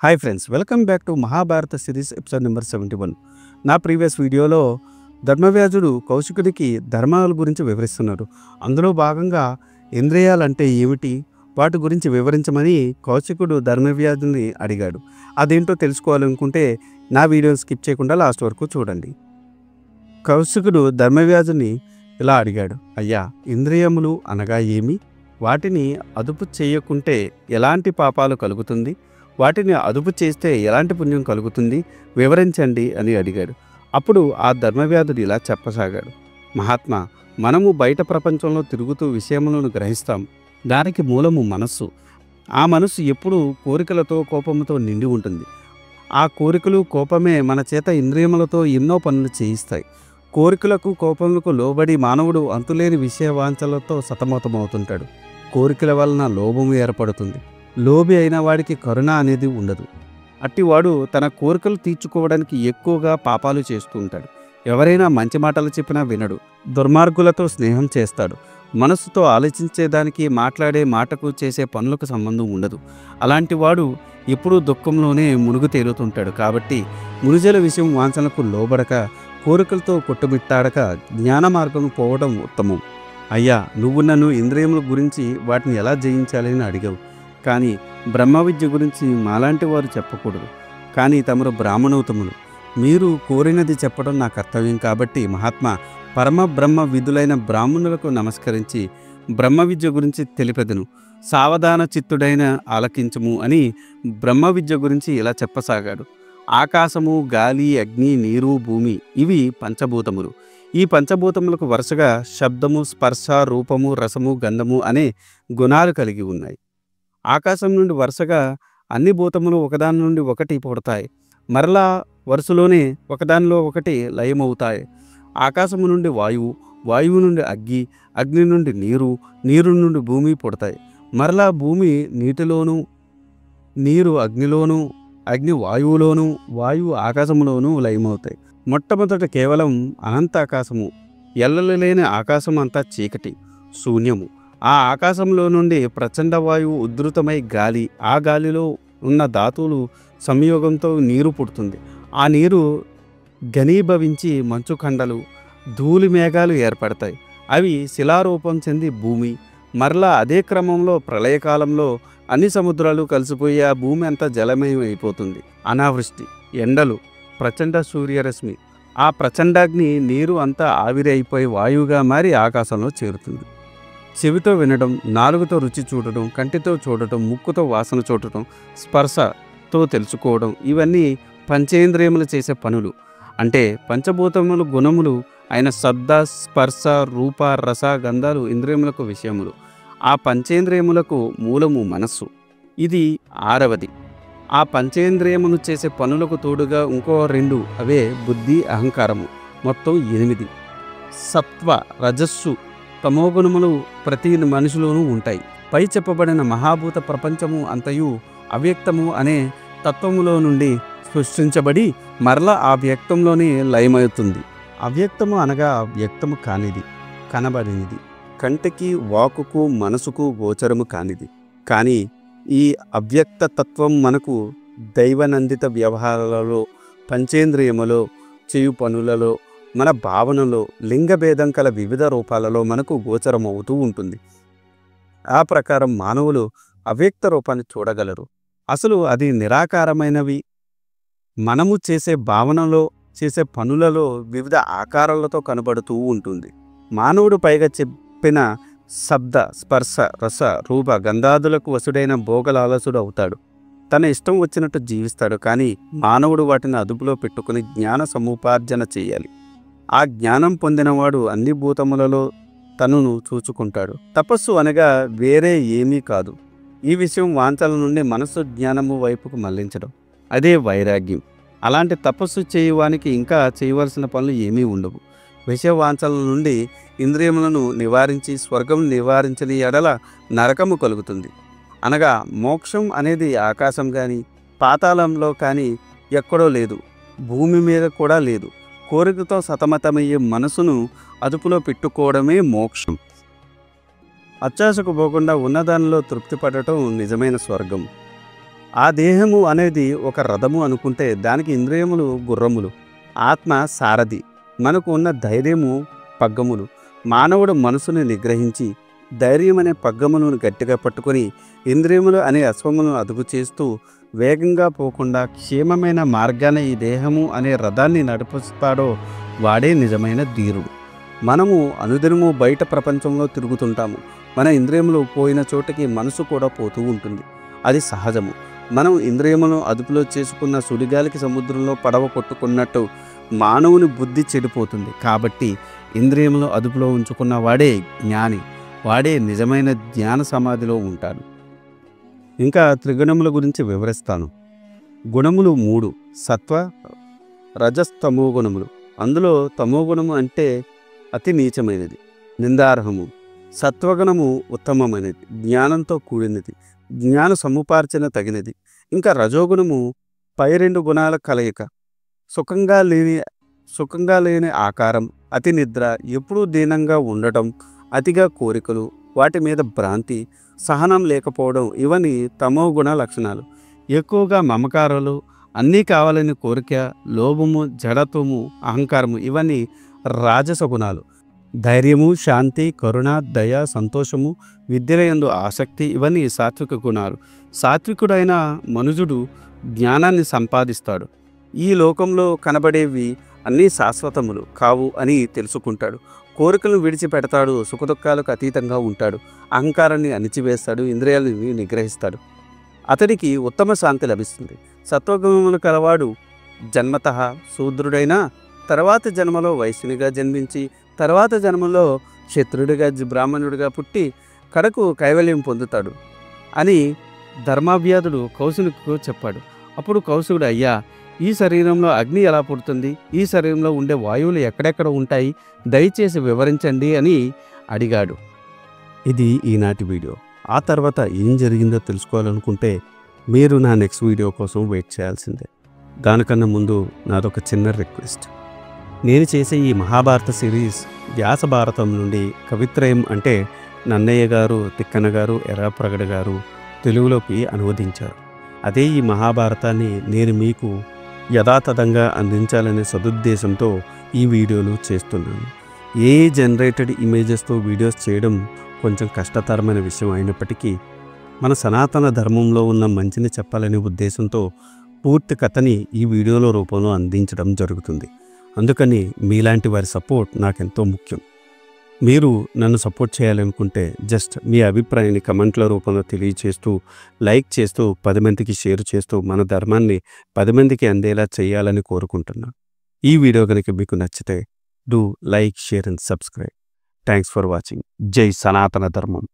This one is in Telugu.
Hi friends, welcome back to Mahabharata series episode number 71. నా ప్రీవియస్ వీడియోలో ధర్మవ్యాజుడు కౌశికుడికి ధర్మాల గురించి వివరిస్తున్నారు. అందులో భాగంగా ఇంద్రియాలంటే ఏమిటి, వాటి గురించి వివరించమని కౌశికుడు ధర్మవ్యాజుని అడిగాడు. అదేంటో తెలుసుకోవాలనుకుంటే నా వీడియోని స్కిప్ చేయకుండా లాస్ట్ వరకు చూడండి. కౌశికుడు ధర్మవ్యాజుని ఇలా అడిగాడు, అయ్యా, ఇంద్రియములు అనగా ఏమి, వాటిని అదుపు చేయకుంటే ఎలాంటి పాపాలు కలుగుతుంది, వాటిని అదుపు చేస్తే ఎలాంటి పుణ్యం కలుగుతుంది, వివరించండి అని అడిగాడు. అప్పుడు ఆ ధర్మవ్యాధుడు ఇలా చెప్పసాగాడు, మహాత్మా, మనము బయట ప్రపంచంలో తిరుగుతూ విషయములను గ్రహిస్తాం. దానికి మూలము మనస్సు. ఆ మనస్సు ఎప్పుడూ కోరికలతో కోపముతో నిండి ఉంటుంది. ఆ కోరికలు కోపమే మన చేత ఇంద్రియములతో ఎన్నో పనులు చేయిస్తాయి. కోరికలకు కోపములకు లోబడి మానవుడు అంతులేని విషయవాంఛలతో సతమతమవుతుంటాడు. కోరికల వలన లోభము ఏర్పడుతుంది. లోభి అయిన వాడికి కరుణ అనేది ఉండదు. అట్టివాడు తన కోరికలు తీర్చుకోవడానికి ఎక్కువగా పాపాలు చేస్తూ ఉంటాడు. ఎవరైనా మంచి మాటలు చెప్పినా వినడు. దుర్మార్గులతో స్నేహం చేస్తాడు. మనస్సుతో ఆలోచించేదానికి, మాట్లాడే మాటకు, చేసే పనులకు సంబంధం ఉండదు. అలాంటి వాడు ఎప్పుడూ దుఃఖంలోనే మునుగు తేలుతుంటాడు. కాబట్టి మునుజల విషయం వాంఛనకు లోబడక, కోరికలతో కొట్టుమిట్టాడక జ్ఞాన మార్గం పోవడం ఉత్తమం. అయ్యా, నువ్వు నన్ను ఇంద్రియముల గురించి వాటిని ఎలా జయించాలని అడిగావు. కానీ బ్రహ్మ విద్య గురించి మాలాంటి వారు చెప్పకూడదు. కానీ తమరు బ్రాహ్మణోత్తములు, మీరు కోరినది చెప్పడం నా కర్తవ్యం. కాబట్టి మహాత్మా, పరమ బ్రహ్మ విధులైన బ్రాహ్మణులకు నమస్కరించి బ్రహ్మ విద్య గురించి తెలిపెదను. సావధాన చిత్తుడైన ఆలకించము అని బ్రహ్మ విద్య గురించి ఇలా చెప్పసాగాడు. ఆకాశము, గాలి, అగ్ని, నీరు, భూమి ఇవి పంచభూతములు. ఈ పంచభూతములకు వరుసగా శబ్దము, స్పర్శ, రూపము, రసము, గంధము అనే గుణాలు కలిగి ఉన్నాయి. ఆకాశం నుండి వరుసగా అన్ని భూతములు ఒకదాని నుండి ఒకటి పుడతాయి. మరలా వరుసలోనే ఒకదానిలో ఒకటి లయమవుతాయి. ఆకాశము నుండి వాయువు, వాయువు నుండి అగ్ని, అగ్ని నుండి నీరు, నీరు నుండి భూమి పుడతాయి. మరలా భూమి నీటిలోనూ, నీరు అగ్నిలోనూ, అగ్ని వాయువులోనూ, వాయువు ఆకాశములోనూ లయమవుతాయి. మొట్టమొదట కేవలం అనంత ఆకాశము, ఎల్లలు లేని ఆకాశం అంతా చీకటి, శూన్యము. ఆ ఆకాశంలో నుండి ప్రచండ వాయువు ఉద్ధృతమై గాలి, ఆ గాలిలో ఉన్న ధాతువులు సంయోగంతో నీరు పుడుతుంది. ఆ నీరు ఘనీభవించి మంచు ఖండలు, ధూళి మేఘాలు ఏర్పడతాయి. అవి శిలారూపం చెంది భూమి. మరలా అదే క్రమంలో ప్రళయకాలంలో అన్ని సముద్రాలు కలిసిపోయి ఆ భూమి అంతా జలమయం అయిపోతుంది. అనావృష్టి, ఎండలు, ప్రచండ సూర్యరశ్మి, ఆ ప్రచండాగ్ని నీరు అంతా ఆవిరి అయిపోయి వాయువుగా మారి ఆకాశంలో చేరుతుంది. చెవితో వినడం, నాలుగుతో రుచి చూడటం, కంటితో చూడటం, ముక్కుతో వాసన చూడటం, స్పర్శతో తెలుసుకోవడం ఇవన్నీ పంచేంద్రియములు చేసే పనులు. అంటే పంచభూతములు గుణములు అయిన శబ్ద, స్పర్శ, రూప, రస, గంధాలు ఇంద్రియములకు విషయములు. ఆ పంచేంద్రియములకు మూలము మనస్సు. ఇది ఆరవది. ఆ పంచేంద్రియములు చేసే పనులకు తోడుగా ఇంకో రెండు, అవే బుద్ధి, అహంకారము. మొత్తం 8. సత్వ, రజస్సు, తమోగుణములు ప్రతి మనిషిలోనూ ఉంటాయి. పై చెప్పబడిన మహాభూత ప్రపంచము అంతయు అవ్యక్తము అనే తత్వములో నుండి సృష్టించబడి మరలా ఆ వ్యక్తంలోనే లయమవుతుంది. అవ్యక్తము అనగా వ్యక్తము కానిది, కనబడినది, కంటికి, వాకుకు, మనసుకు గోచరము కానిది. కానీ ఈ అవ్యక్త తత్వం మనకు దైవనందిత వ్యవహారాలలో, పంచేంద్రియములో, చేయు పనులలో, మన భావనలో, లింగభేదం కల వివిధ రూపాలలో మనకు గోచరమవుతూ ఉంటుంది. ఆ ప్రకారం మానవులు అవ్యక్త రూపాన్ని చూడగలరు. అసలు అది నిరాకారమైనవి. మనము చేసే భావనలో, చేసే పనులలో వివిధ ఆకారాలతో కనబడుతూ ఉంటుంది. మానవుడు పైగా చెప్పిన శబ్ద, స్పర్శ, రస, రూప, గంధాదులకు వసుడైన భోగలాలసుడు అవుతాడు. తన ఇష్టం వచ్చినట్టు జీవిస్తాడు. కానీ మానవుడు వాటిని అదుపులో పెట్టుకుని జ్ఞాన సముపార్జన చేయాలి. ఆ జ్ఞానం పొందినవాడు అన్ని భూతములలో తనను చూచుకుంటాడు. తపస్సు అనగా వేరే ఏమీ కాదు. ఈ విషయం వాంఛల నుండి మనస్సు జ్ఞానము వైపుకు మళ్లించడం. అదే వైరాగ్యం. అలాంటి తపస్సు చేయువానికి ఇంకా చేయవలసిన పనులు ఏమీ ఉండవు. విషయవాంఛల నుండి ఇంద్రియములను నివారించి స్వర్గం నివారించని ఎడల నరకము కలుగుతుంది. అనగా మోక్షం అనేది ఆకాశం కానీ, పాతాళంలో కానీ ఎక్కడో లేదు, భూమి మీద కూడా లేదు. కోరికతో సతమతమయ్యే మనసును అదుపులో పెట్టుకోవడమే మోక్షం. అత్యాశకు పోకుండా ఉన్నదానిలో తృప్తి పడటం నిజమైన స్వర్గం. ఆ దేహము అనేది ఒక రథము అనుకుంటే దానికి ఇంద్రియములు గుర్రములు, ఆత్మ సారథి, మనకు ఉన్న ధైర్యము పగ్గములు. మానవుడు మనసును నిగ్రహించి ధైర్యం అనే పగ్గములను గట్టిగా పట్టుకొని ఇంద్రియములు అనే అశ్వములను అదుపు చేస్తూ వేగంగా పోకుండా క్షేమమైన మార్గాన ఈ దేహము అనే రథాన్ని నడిపిస్తాడో వాడే నిజమైన ధీరుడు. మనము అనుదినము బయట ప్రపంచంలో తిరుగుతుంటాము. మన ఇంద్రియములు పోయిన చోటకి మనసు కూడా పోతూ ఉంటుంది. అది సహజము. మనం ఇంద్రియములను అదుపులో చేసుకున్న సుడిగాలికి సముద్రంలో పడవ కొట్టుకున్నట్టు మానవుని బుద్ధి చెడిపోతుంది. కాబట్టి ఇంద్రియములు అదుపులో ఉంచుకున్న వాడే జ్ఞాని, వాడే నిజమైన జ్ఞాన సమాధిలో ఉంటాడు. ఇంకా త్రిగుణముల గురించి వివరిస్తాను. గుణములు 3: సత్వ, రజస్, తమో గుణములు. అందులో తమో గుణము అంటే అతి నీచమైనది, నిందార్హము. సత్వగుణము ఉత్తమమైనది, జ్ఞానంతో కూడినది, జ్ఞాన సముపార్జన తగినది. ఇంకా రజోగుణము పై 2 గుణాల కలయిక. సుఖంగా లేని ఆకారం, అతి నిద్ర, ఎప్పుడూ దీనంగా ఉండటం, అతిగా కోరికలు, వాటి మీద భ్రాంతి, సహనం లేకపోవడం ఇవన్నీ తమో గుణ లక్షణాలు. ఎక్కువగా మమకారాలు, అన్నీ కావాలని కోరిక, లోభము, జడత్వము, అహంకారము ఇవన్నీ రాజస గుణాలు. ధైర్యము, శాంతి, కరుణ, దయ, సంతోషము, విద్యలయందు ఆసక్తి ఇవన్నీ సాత్విక గుణాలు. సాత్వికుడైన మనుజుడు జ్ఞానాన్ని సంపాదిస్తాడు. ఈ లోకంలో కనబడేవి అన్నీ శాశ్వతములు కావు అని తెలుసుకుంటాడు. కోరికలను విడిచిపెడతాడు, సుఖదుఖాలకు అతీతంగా ఉంటాడు, అహంకారాన్ని అణిచివేస్తాడు, ఇంద్రియాలను నిగ్రహిస్తాడు. అతడికి ఉత్తమ శాంతి లభిస్తుంది. సత్వగుణములు కలవాడు జన్మతః శూద్రుడైన తర్వాత జన్మలో వైశ్యునిగా జన్మించి తర్వాత జన్మలో క్షత్రుడిగా బ్రాహ్మణుడిగా పుట్టి కడకు కైవల్యం పొందుతాడు అని ధర్మావ్యాధుడు కౌశికుడికి చెప్పాడు. అప్పుడు కౌశికుడు, అయ్యా, ఈ శరీరంలో అగ్ని ఎలా పుడుతుంది, ఈ శరీరంలో ఉండే వాయువులు ఎక్కడెక్కడ ఉంటాయి, దయచేసి వివరించండి అని అడిగాడు. ఇది ఈనాటి వీడియో. ఆ తర్వాత ఏం జరిగిందో తెలుసుకోవాలనుకుంటే మీరు నా నెక్స్ట్ వీడియో కోసం వెయిట్ చేయాల్సిందే. దానికన్నా ముందు నాదొక చిన్న రిక్వెస్ట్. నేను చేసే ఈ మహాభారత సిరీస్ వ్యాస భారతం నుండి కవిత్రయం అంటే నన్నయ్య గారు, తిక్కన గారు, ఎర్రాప్రగడ గారు తెలుగులోకి అనువదించారు. అదే ఈ మహాభారతాన్ని నేను మీకు యథాతథంగా అందించాలనే సదుద్దేశంతో ఈ వీడియోలు చేస్తున్నాను. ఏ జనరేటెడ్ ఇమేజెస్తో వీడియోస్ చేయడం కొంచెం కష్టతరమైన విషయం అయినప్పటికీ మన సనాతన ధర్మంలో ఉన్న మంచిని చెప్పాలనే ఉద్దేశంతో పూర్తి కథని ఈ వీడియోల రూపంలో అందించడం జరుగుతుంది. అందుకని మీలాంటి వారి సపోర్ట్ నాకెంతో ముఖ్యం. మీరు నన్ను సపోర్ట్ చేయాలనుకుంటే జస్ట్ మీ అభిప్రాయాన్ని కమెంట్ల రూపంలో తెలియచేస్తూ, లైక్ చేస్తూ, 10 మందికి షేర్ చేస్తూ మన ధర్మాన్ని 10 మందికి అందేలా చేయాలని కోరుకుంటున్నాను. ఈ వీడియో కనుక మీకు నచ్చితే do like, share and subscribe. Thanks for watching. జై సనాతన ధర్మం.